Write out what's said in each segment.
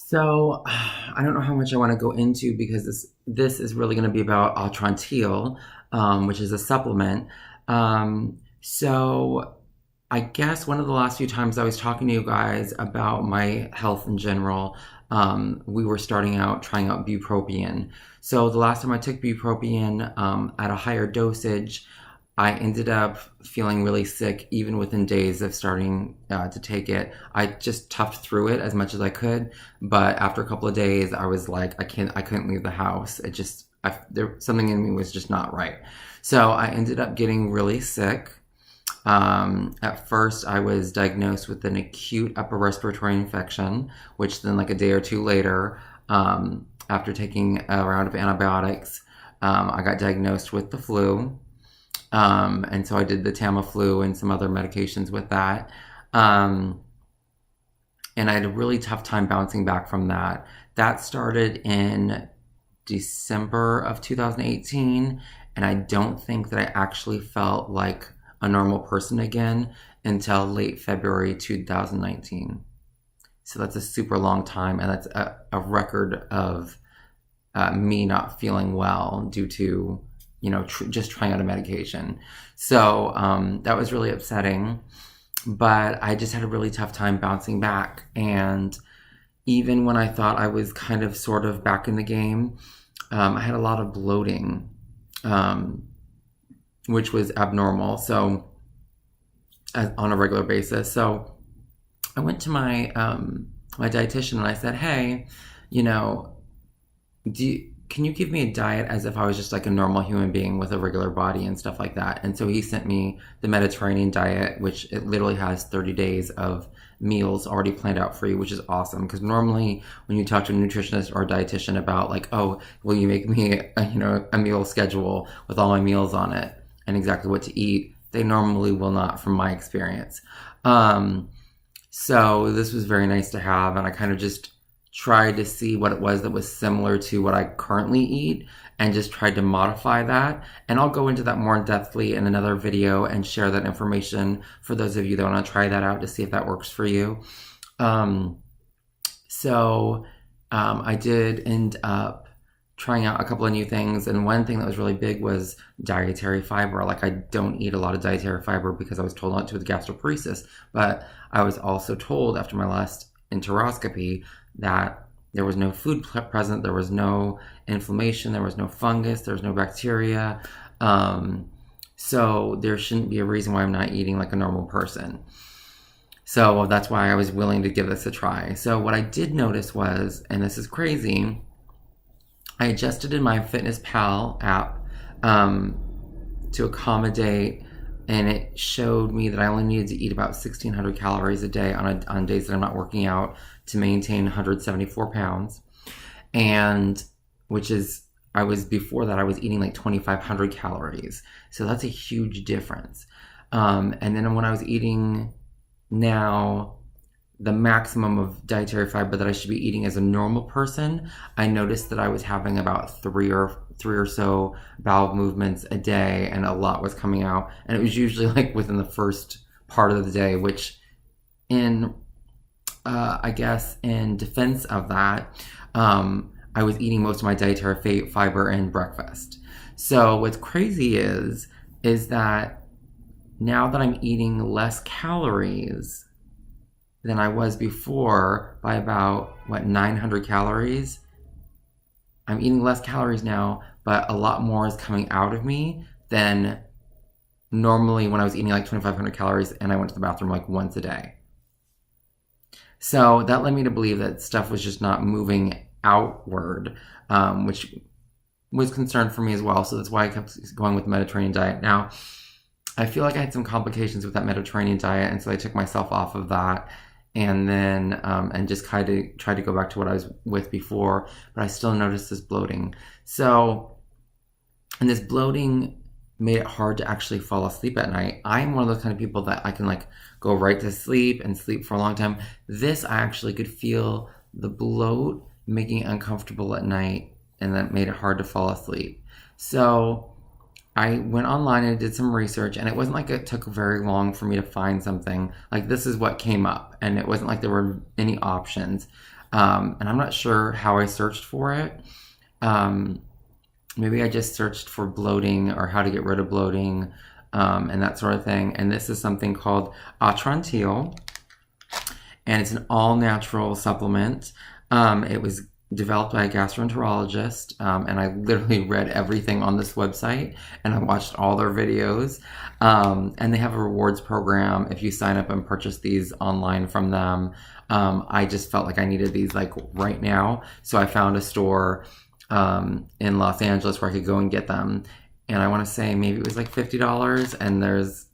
So I don't know how much I want to go into because this is really going to be about Atrantil, which is a supplement. So I guess one of the last few times I was talking to you guys about my health in general, we were starting out trying out bupropion. So the last time I took bupropion at a higher dosage, I ended up feeling really sick even within days of starting to take it. I just toughed through it as much as I could, but after a couple of days, I was like, I couldn't leave the house. Something in me was just not right. So I ended up getting really sick. At first, I was diagnosed with an acute upper respiratory infection, which then, like a day or two later, after taking a round of antibiotics, I got diagnosed with the flu. And so I did the Tamiflu and some other medications with that. Um, and I had a really tough time bouncing back from that. That started in December of 2018, and I don't think that I actually felt like a normal person again until late February 2019. So that's a super long time, and that's a record of me not feeling well due to just trying out a medication. So that was really upsetting, but I just had a really tough time bouncing back. And even when I thought I was kind of sort of back in the game, I had a lot of bloating, which was abnormal. So on a regular basis. So I went to my dietitian and I said, hey, you know, can you give me a diet as if I was just like a normal human being with a regular body and stuff like that? And so he sent me the Mediterranean diet, which it literally has 30 days of meals already planned out for you, which is awesome. Because normally when you talk to a nutritionist or a dietitian about like, oh, will you make me a meal schedule with all my meals on it and exactly what to eat? They normally will not, from my experience. So this was very nice to have, and I kind of just tried to see what it was that was similar to what I currently eat and just tried to modify that. And I'll go into that more in depthly in another video and share that information for those of you that want to try that out to see if that works for you. I did end up trying out a couple of new things, and one thing that was really big was dietary fiber. Like, I don't eat a lot of dietary fiber because I was told not to with gastroparesis, but I was also told after my last enteroscopy that there was no food present, there was no inflammation, there was no fungus, there was no bacteria. So there shouldn't be a reason why I'm not eating like a normal person. So that's why I was willing to give this a try. So what I did notice was, and this is crazy, I adjusted in my MyFitnessPal app to accommodate, and it showed me that I only needed to eat about 1,600 calories a day on days that I'm not working out to maintain 174 pounds. And before that, I was eating like 2,500 calories. So that's a huge difference. And then when I was eating now the maximum of dietary fiber that I should be eating as a normal person, I noticed that I was having about three or so bowel movements a day, and a lot was coming out. And it was usually like within the first part of the day, which I guess in defense of that, I was eating most of my dietary fiber in breakfast. So what's crazy is that now that I'm eating less calories than I was before by about 900 calories. I'm eating less calories now, but a lot more is coming out of me than normally when I was eating like 2,500 calories and I went to the bathroom like once a day. So that led me to believe that stuff was just not moving outward, which was concerned for me as well. So that's why I kept going with the Mediterranean diet. Now, I feel like I had some complications with that Mediterranean diet, and so I took myself off of that. And then, and just kind of tried to go back to what I was with before, but I still noticed this bloating. So, and this bloating made it hard to actually fall asleep at night. I'm one of those kind of people that I can like go right to sleep and sleep for a long time. This, I actually could feel the bloat making it uncomfortable at night, and that made it hard to fall asleep. So I went online and did some research, and it wasn't like it took very long for me to find something. Like, this is what came up, and it wasn't like there were any options. And I'm not sure how I searched for it. Um, Maybe I just searched for bloating or how to get rid of bloating, and that sort of thing. And this is something called Atrantil, and it's an all-natural supplement. It was developed by a gastroenterologist, and I literally read everything on this website, and I watched all their videos. And they have a rewards program if you sign up and purchase these online from them. I just felt like I needed these like right now, so I found a store in Los Angeles where I could go and get them. And I want to say maybe it was like $50, and there's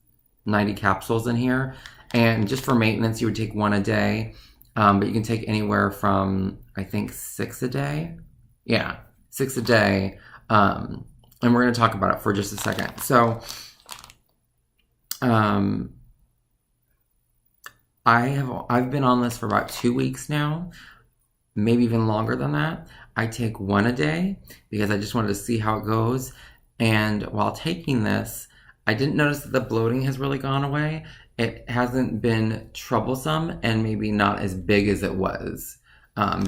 90 capsules in here. And just for maintenance, you would take one a day, but you can take anywhere from, I think, 6 a day. Yeah, 6 a day. And we're going to talk about it for just a second. So, I've been on this for about 2 weeks now, maybe even longer than that. I take one a day because I just wanted to see how it goes. And while taking this, I didn't notice that the bloating has really gone away. It hasn't been troublesome and maybe not as big as it was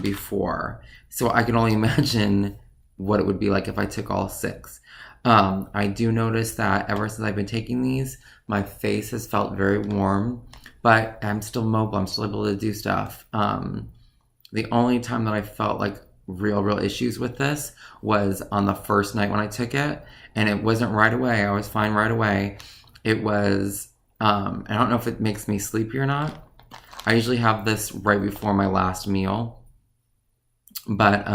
before. So I can only imagine what it would be like if I took all 6. I do notice that ever since I've been taking these, my face has felt very warm, but I'm still mobile. I'm still able to do stuff. The only time that I felt like real issues with this was on the first night when I took it, and it wasn't right away. I was fine right away. It was, I don't know if it makes me sleepy or not. I usually have this right before my last meal, but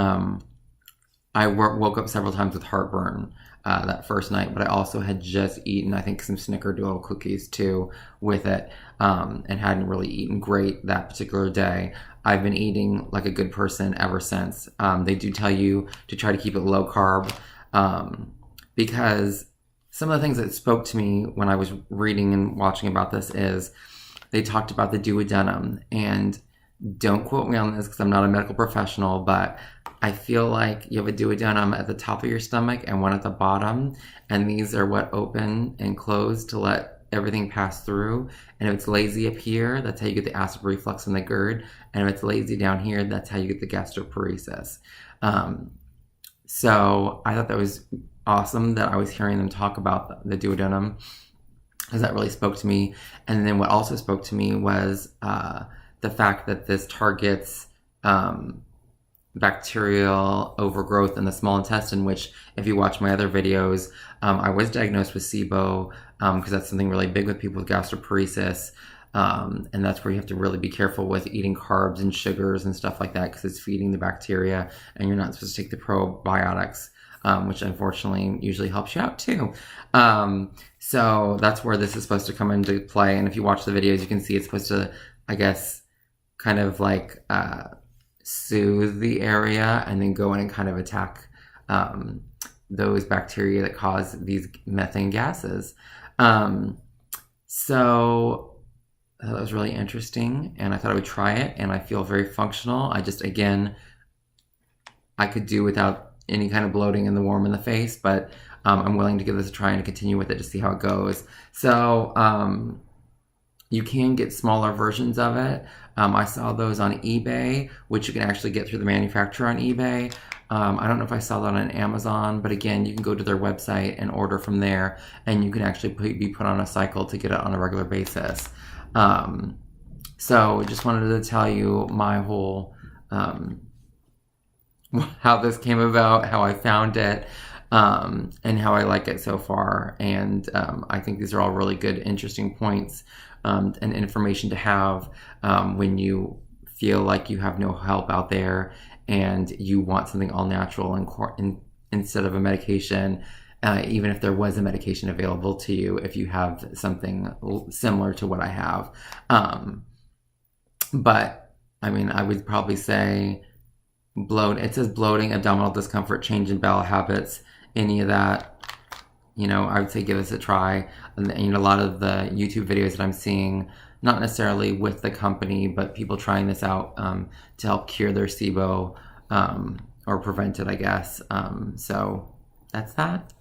I woke up several times with heartburn that first night, but I also had just eaten, I think, some Snickerdoodle cookies too with it, and hadn't really eaten great that particular day. I've been eating like a good person ever since. They do tell you to try to keep it low carb, because some of the things that spoke to me when I was reading and watching about this is they talked about the duodenum, and don't quote me on this because I'm not a medical professional, but I feel like you have a duodenum at the top of your stomach and one at the bottom, and these are what open and close to let everything pass through. And if it's lazy up here, that's how you get the acid reflux from the GERD. And if it's lazy down here, that's how you get the gastroparesis. So I thought that was awesome that I was hearing them talk about the duodenum, because that really spoke to me. And then what also spoke to me was the fact that this targets bacterial overgrowth in the small intestine, which, if you watch my other videos, I was diagnosed with SIBO, because that's something really big with people with gastroparesis, and that's where you have to really be careful with eating carbs and sugars and stuff like that, because it's feeding the bacteria, and you're not supposed to take the probiotics, which unfortunately usually helps you out too. So that's where this is supposed to come into play. And if you watch the videos, you can see it's supposed to, I guess, kind of like soothe the area and then go in and kind of attack those bacteria that cause these methane gases. So that was really interesting, and I thought I would try it, and I feel very functional. I just, again, I could do without any kind of bloating and the warm in the face, but I'm willing to give this a try and continue with it to see how it goes. So you can get smaller versions of it. I saw those on eBay, which you can actually get through the manufacturer on eBay. I don't know if I saw that on Amazon, but again, you can go to their website and order from there, and you can actually be put on a cycle to get it on a regular basis. So just wanted to tell you my whole, how this came about, how I found it, and how I like it so far. And I think these are all really good, interesting points and information to have when you feel like you have no help out there and you want something all natural and instead of a medication, even if there was a medication available to you, if you have something similar to what I have. But I mean, I would probably say it says bloating, abdominal discomfort, change in bowel habits, any of that, I would say give this a try. And a lot of the YouTube videos that I'm seeing, not necessarily with the company, but people trying this out to help cure their SIBO or prevent it, I guess. So that's that.